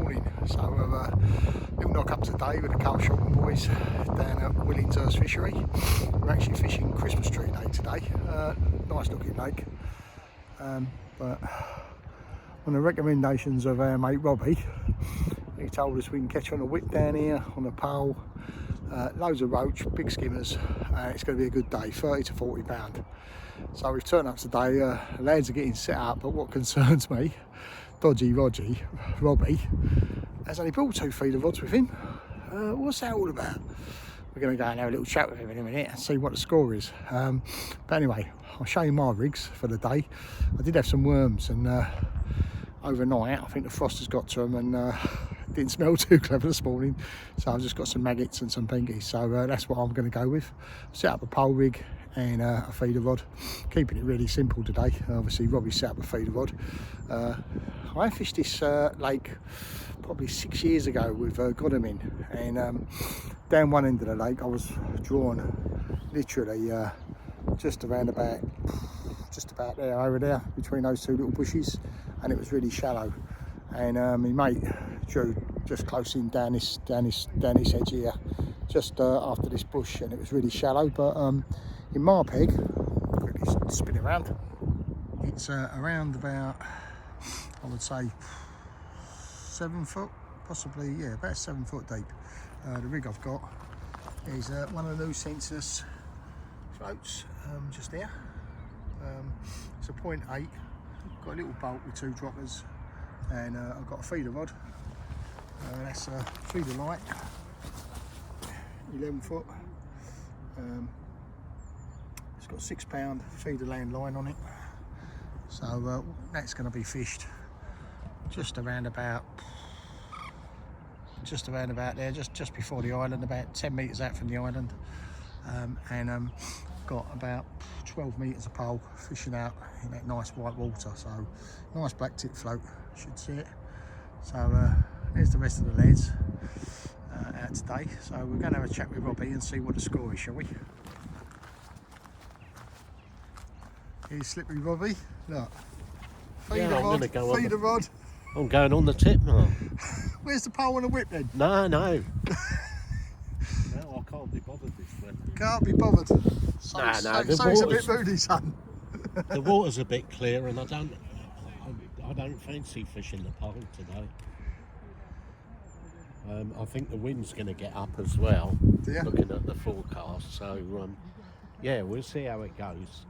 morning. So little knock up today with the Carl Shorten boys down at Willinghurst Fishery. We're actually fishing Christmas tree lake today. Nice looking lake. But on the recommendations of our mate Robbie, he told us we can catch on a whip down here on a pole, loads of roach, big skimmers. It's going to be a good day, 30 to 40 pound. So we've turned up today. The lads are getting set up, but what concerns me, Robbie has only brought 2 feeder rods with him. What's that all about? We're going to go and have a little chat with him in a minute and see what the score is. But anyway, I'll show you my rigs for the day. I did have some worms, and overnight I think the frost has got to them, and didn't smell too clever this morning, so I've just got some maggots and some pinkies. So that's what I'm going to go with. Set up a pole rig and a feeder rod, keeping it really simple today. Obviously Robbie set up a feeder rod. I fished this lake probably 6 years ago with Godalming, and down one end of the lake I was drawn literally just about there, over there, between those 2 little bushes, and it was really shallow. And my mate drew just close in down this edge here, just after this bush, and it was really shallow. But in my peg, quickly spin around, it's around about, I would say, 7 foot, possibly, yeah, about 7 foot deep. The rig I've got is one of the new Census floats, just there. It's a 0.8, got a little bolt with 2 droppers, and I've got a feeder rod. That's a feeder light, 11 foot. It's got a 6 pound feeder land line on it. So that's going to be fished just around about there, just before the island, about 10 metres out from the island. And got about 12 metres of pole fishing out in that nice white water. So nice black tip float, you should see it. So there's the rest of the lads out today. So we're going to have a chat with Robbie and see what the score is, shall we? Here's slippery Robbie. Look, feeder rod. I'm going on the tip now. Where's the pole and the whip then? No. No, I can't be bothered this weather. Can't be bothered. So it's a bit moody, son. The water's a bit clear, and I don't fancy fishing the pole today. I think the wind's going to get up as well, looking at the forecast. So yeah, we'll see how it goes.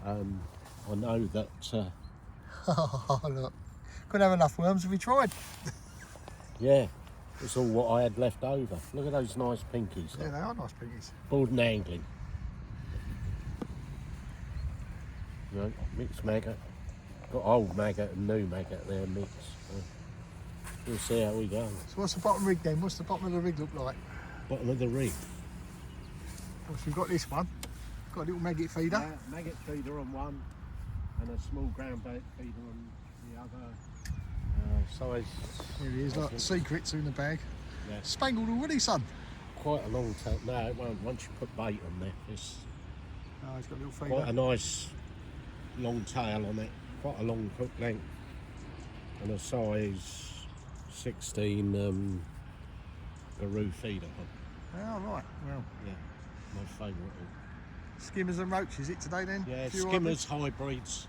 I know that. Look, couldn't have enough worms if we tried. Yeah, it's all what I had left over. Look at those nice pinkies. Yeah, they are nice pinkies. Board and angling. You know, mixed maggot. Got old maggot and new maggot there mixed. We'll see how we go. So what's the bottom rig then? What's the bottom of the rig look like? Bottom of the rig. Well, so we've got this one. Got a little maggot feeder. Maggot feeder on one, and a small ground bait feeder on the other. Size. Here he is, like secrets in the bag. Yeah. Spangled already, son. Quite a long tail. No, it won't. Once you put bait on there, it's He's got a little feeder. quite a nice long tail on it. Quite a long hook length, and a size 16 Garoo feeder hook. Oh, right. Well, yeah, my favourite. Skimmers and roach, is it today then? Yeah, skimmers, hybrids,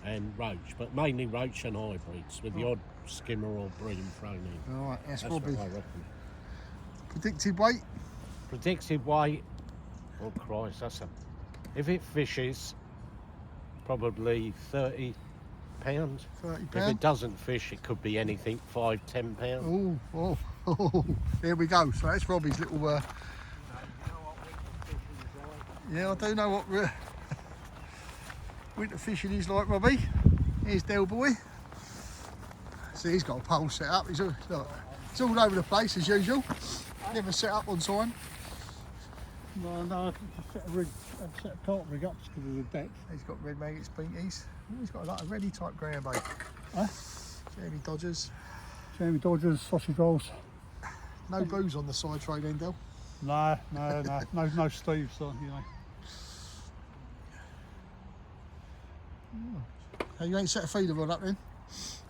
and roach, but mainly roach and hybrids, with the odd skimmer or bream thrown in. All right, that's what Robbie. I reckon. Predicted weight? Predicted weight? Oh Christ, if it fishes, probably 30 pounds. 30 If pounds? it doesn't fish, it could be anything, 5-10 pounds. Oh, there we go. So that's Robbie's little... Yeah, I do know what winter fishing is like, Robbie. Here's Del Boy. See, he's got a pole set up. He's all over the place as usual. Never set up on time. No, I set a top rig up because of the depth. He's got red maggots, pinkies. He's got like a ready type ground bait. Huh? Jamie Dodgers, sausage rolls. No booze on the side tray then, Del? No Steve, so you know. Oh, you ain't set a feeder rod up then?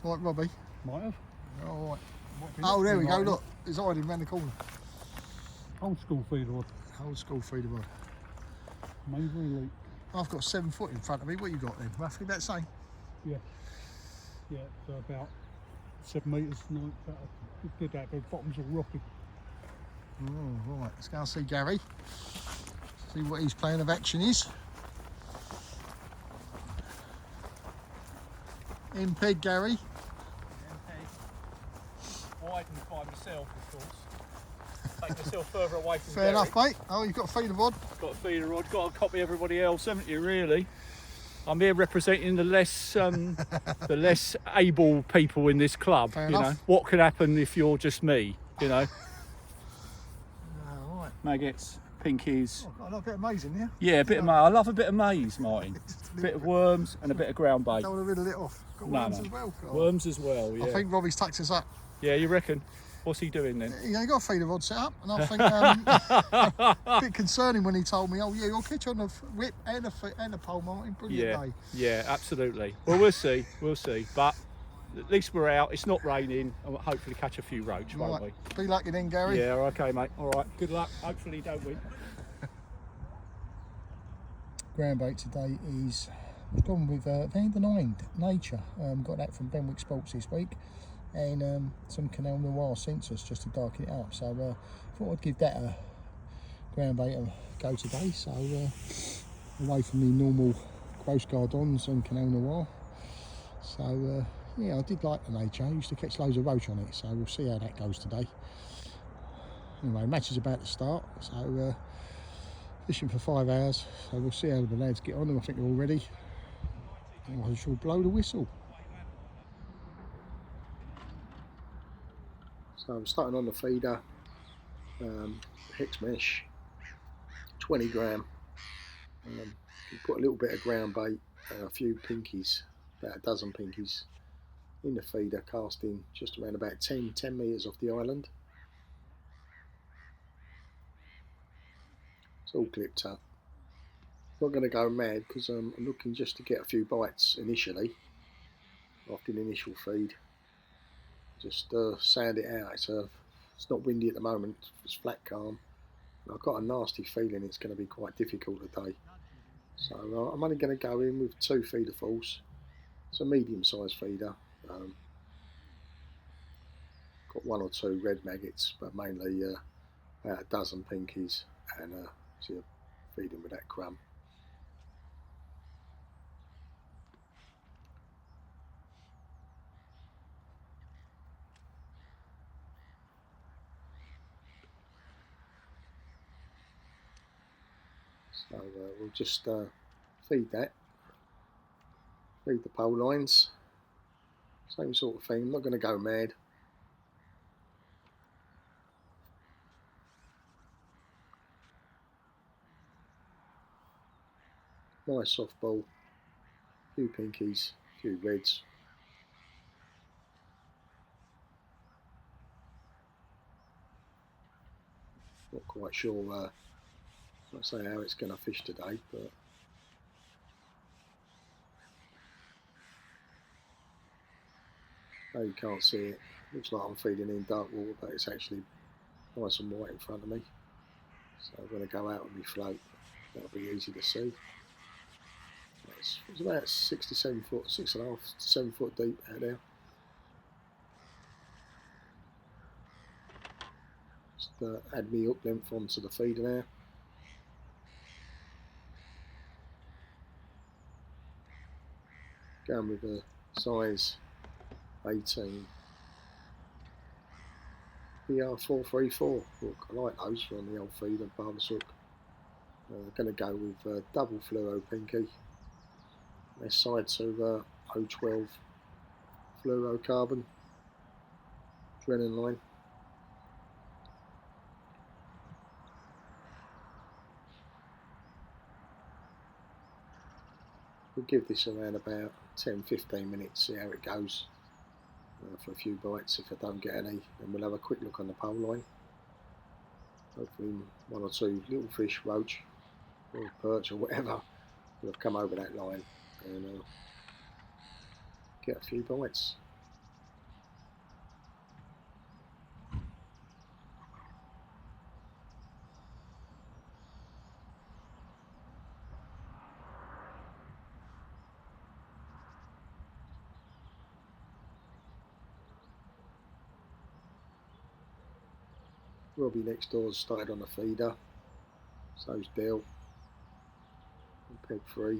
Like Robbie? Might have. All right. What been Oh, up there to we go. Martin? Look, it's hiding round the corner. Old school feeder rod. Old school feeder rod. Main leak. I've got 7 foot in front of me. What you got then? Roughly about the same. Yeah. Yeah, so about 7 metres. No, good that, the bottom's all rocky. Oh, right. Let's go and see Gary. See what his plan of action is. In peg, Gary. Widen by myself, of course. Take myself further away from Fair Gary. enough, mate. Oh, you've got a feeder rod. Got a feeder rod, got to copy everybody else, haven't you, really? I'm here representing the less the less able people in this club. Fair you enough. know, what could happen if you're just me? You know, All right. maggots, pinkies. Oh, got a little bit of maize in here. Yeah, a bit of maize. I love a bit of maize, Martin. A bit of worms and a bit of ground bait. Don't want to riddle it off. Got No, worms no. as well. God. Worms as well. Yeah. I think Robbie's tucked us up. Yeah, you reckon? What's he doing then? He ain't got a feeder rod set up, and I think a bit concerning when he told me, "Oh yeah, you'll catch on a whip and a pole, Martin." Brilliant Yeah, day. yeah, absolutely. Well, we'll see, but at least we're out. It's not raining, and we'll hopefully catch a few roach, won't Right. Be lucky then, we? Gary. Yeah, okay, mate. All right, good luck. Hopefully, don't win. Ground bait today is we've gone with Vanderline Nature. Got that from Midweek Sports this week, and some Canal Noir sensors just to darken it up. So thought I'd give that a ground bait a go today. So away from the normal Gross Gardons and Canal Noir. So yeah, I did like the Nature. I used to catch loads of roach on it. So we'll see how that goes today. Anyway, match is about to start. So. Fishing for 5 hours, so we'll see how the lads get on, and I think they're all ready. And I shall blow the whistle. So I'm starting on the feeder, hex mesh, 20 gram. You put a little bit of ground bait, a few pinkies, about a dozen pinkies, in the feeder, casting just around about 10 metres off the island. It's all clipped up. Not going to go mad because I'm looking just to get a few bites initially after the initial feed. Just sand it out. It's not windy at the moment. It's flat calm. I've got a nasty feeling it's going to be quite difficult today. So I'm only going to go in with 2 feederfuls. It's a medium-sized feeder. Got 1 or 2 red maggots, but mainly about a dozen pinkies, and so feed them with that crumb. So we'll just feed that, feed the pole lines, same sort of thing. I'm not going to go mad. Nice soft ball, a few pinkies, a few reds. Not quite sure, I'll say how it's going to fish today, but no, you can't see it. Looks like I'm feeding in dark water, but it's actually nice and white in front of me. So I'm going to go out with my float. That'll be easy to see. It's about 6 to 7 foot, 6.5 to 7 foot deep out there. Just add me hook length onto the feeder now. Going with a size 18 BR434 hook. I like those from the old feeder, barber's hook. Going to go with double fluoro pinky. This side to 012 fluorocarbon drilling line. We'll give this around about 10-15 minutes, see how it goes for a few bites. If I don't get any, then we'll have a quick look on the pole line. Hopefully 1 or 2 little fish, roach or perch or whatever, will have come over that line and get a few bites. Robbie next door's started on the feeder. So's Dell. Peg 3.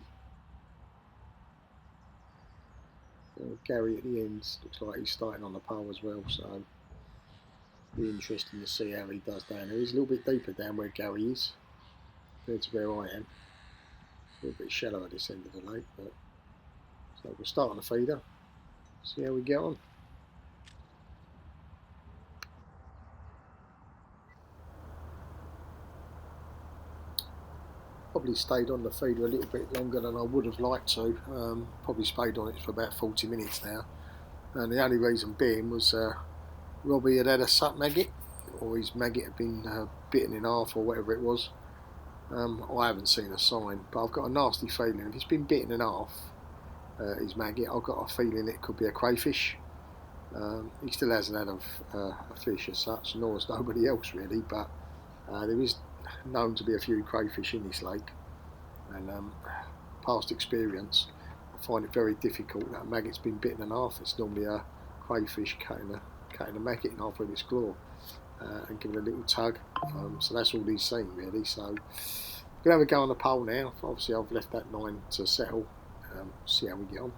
Gary at the end looks like he's starting on the pole as well, so it'll be interesting to see how he does down there. He's a little bit deeper down where Gary is compared to where I am. A little bit shallow at this end of the lake, but so we'll start on the feeder, see how we get on. Probably stayed on the feeder a little bit longer than I would have liked to. Probably stayed on it for about 40 minutes now. And the only reason being was Robbie had a suck maggot, or his maggot had been bitten in half or whatever it was. I haven't seen a sign, but I've got a nasty feeling if it's been bitten in half, his maggot, I've got a feeling it could be a crayfish. He still hasn't had a fish as such, nor has nobody else really, but there is known to be a few crayfish in this lake, and past experience I find it very difficult that a maggot's been bitten in half. It's normally a crayfish cutting a maggot in half with its claw and giving a little tug, so that's all he's seen really. So we're going to have a go on the pole now. Obviously I've left that 9 to settle, see how we get on.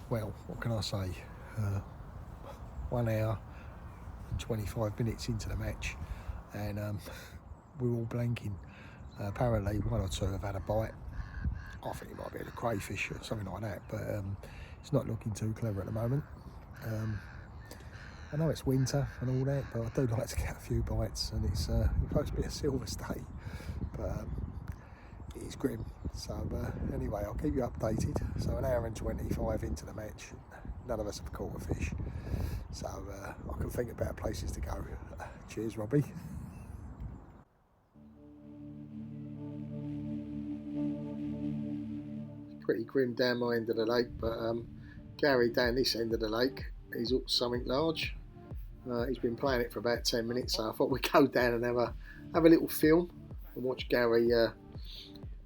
Well, what can I say? 1 hour and 25 minutes into the match, and we're all blanking. Apparently 1 or 2 have had a bite. I think it might be a crayfish or something like that, but it's not looking too clever at the moment. I know it's winter and all that, but I do like to get a few bites, and it's supposed to be a silver stay, but it is grim. So anyway, I'll keep you updated. So 1 hour and 25 into the match, none of us have caught a fish, so I can think about places to go. Cheers, Robbie. It's pretty grim down my end of the lake, but Gary down this end of the lake, he's hooked something large. He's been playing it for about 10 minutes, so I thought we'd go down and have a little film and watch Gary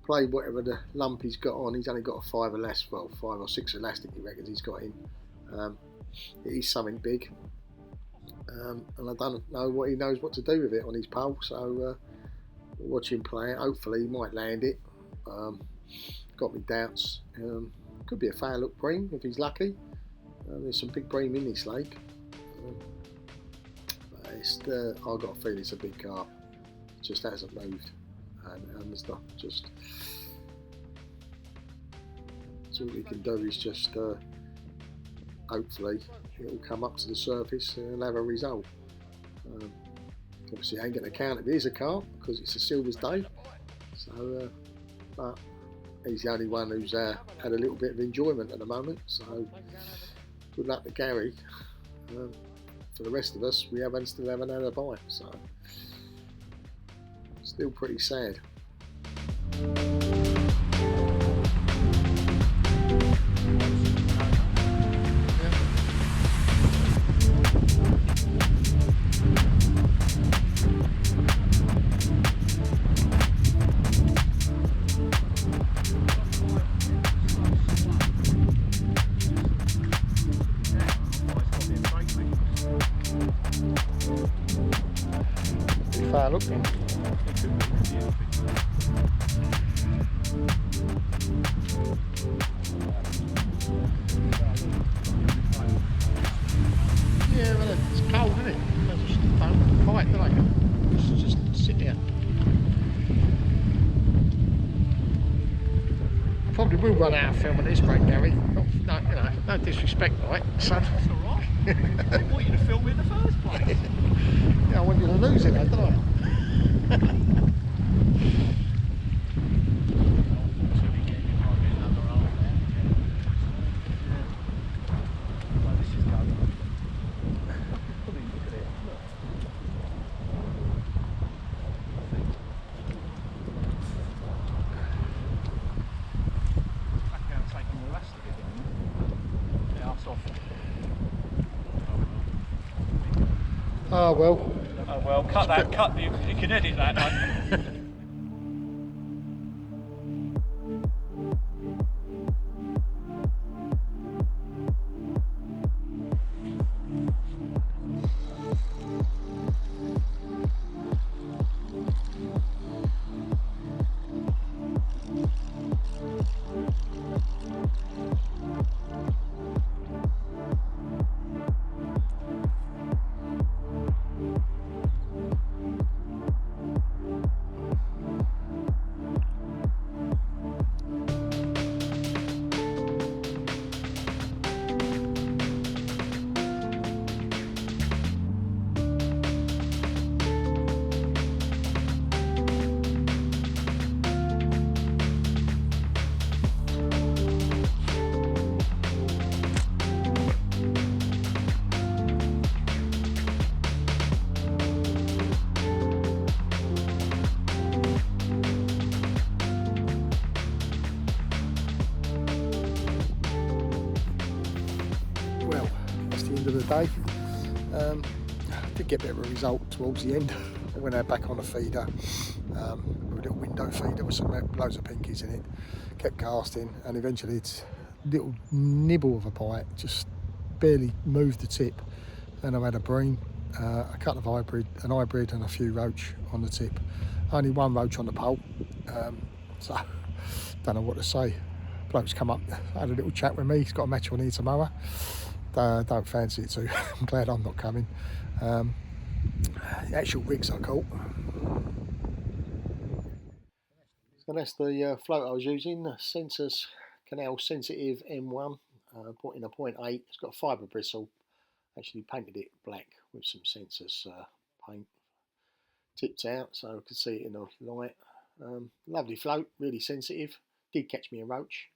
play whatever the lump he's got on. He's only got a 5 or 6 elastic he reckons he's got in. It is something big, and I don't know what he knows what to do with it on his pole, so we'll watch him play it. Hopefully he might land it. Got me doubts. Could be a foul hook bream if he's lucky. There's some big bream in this lake. I've got a feeling it's a big carp. It just hasn't moved, and it's not just. So all we can do is just hopefully it'll come up to the surface and have a result. Obviously I ain't going to count if it is a carp because it's a Silver's Day, so but he's the only one who's had a little bit of enjoyment at the moment, so good luck to Gary. For the rest of us, we still haven't had a bite, so still pretty sad. bad look. Yeah, but it's cold, isn't it? They just don't fight, do they? Just sit there. I probably will run out of film at this rate, Gary. No disrespect, right, son? That's alright. I didn't want you to film it in the first place. Yeah, I want you to lose it, though, don't I? Oh well. Oh well, cut that, you can edit that, mate. Well, that's the end of the day. I did get a bit of a result towards the end. I went out back on a feeder, with a little window feeder with loads of pinkies in it. Kept casting, and eventually it's a little nibble of a bite, just barely moved the tip. Then I had a bream, a couple of an hybrid and a few roach on the tip. Only one roach on the pole, so don't know what to say. Bloke's come up, had a little chat with me. He's got a match on here tomorrow. Don't fancy it too. I'm glad I'm not coming. The actual rigs I caught. So that's the float I was using, Sensor's Canal Sensitive M1, put in a 0.8. It's got a fibre bristle. Actually painted it black with some Sensor's paint. Tipped out so I could see it in the light. Lovely float, really sensitive. Did catch me a roach.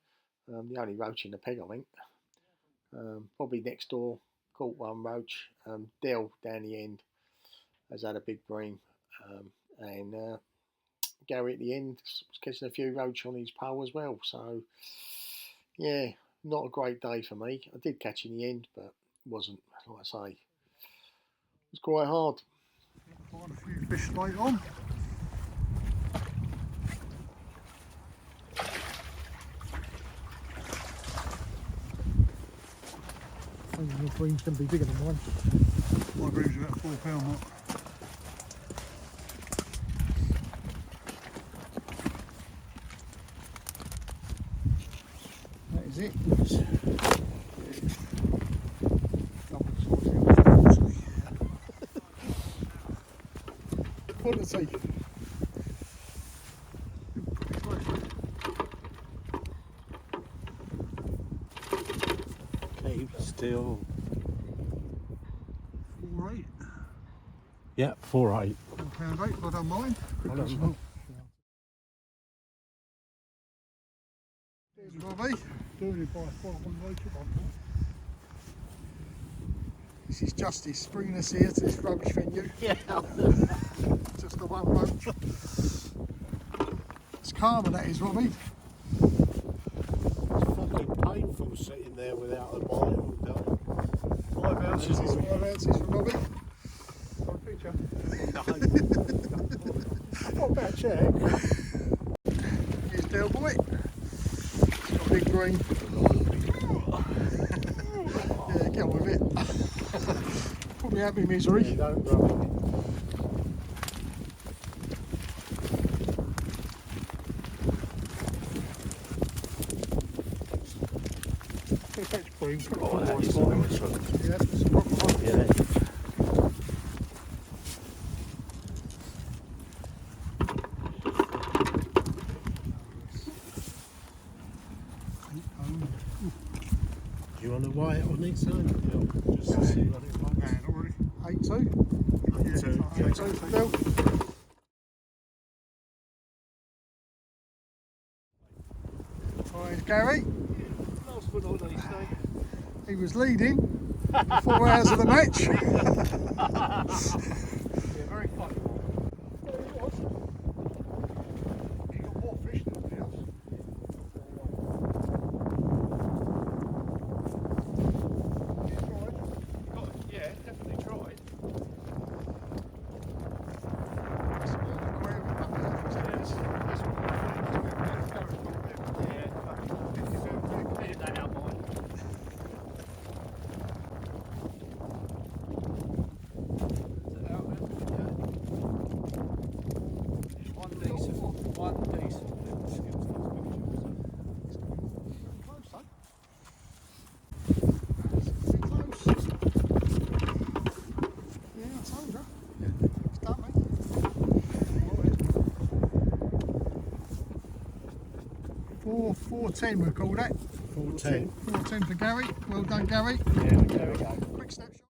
The only roach in the peg, I think. Probably next door, caught one roach. Dell down the end has had a big bream, and Gary at the end was catching a few roach on his pole as well. So yeah, not a great day for me. I did catch in the end, but it wasn't, like I say, it was quite hard. Quite a few fish later on. Your bream's going to be bigger than mine. My bream's about £4 mark. That is it. Quality. Keep still. 4.8. Yeah, 4.8. £4.8, I don't mind. There's Robbie, doing it by 5.8. This is Justice bringing us here to this rubbish venue. Yeah. Just the one roach. It's calmer, that is, Robbie. It's fucking painful sitting there without a bite all day. 5 ounces. 5 ounces for Robbie. Got a picture. Not a bad check. Here's Del Boy. He's got a big green. Yeah, get on with it. Put me out of my misery. Yeah, don't rub it. If that's green, put Oh, it that on is the nice line. one. Yeah, that's a proper one. Yeah. Do you want to white on this side? Yeah, just to see what it likes. Man, already 8-2. 8-2. Yeah, 8-2 for Bill. Hi, Gary. Last one on these days. He was leading for 4 hours of the match. Yeah, very funny. He got more fish than everybody else. Yeah, definitely tried. One decent little skills. Yeah, I told you. It's done, mate. 4:10 we call that. 410. 4:10 for Gary. Well done, Gary. Yeah, there we go. Quick snapshot.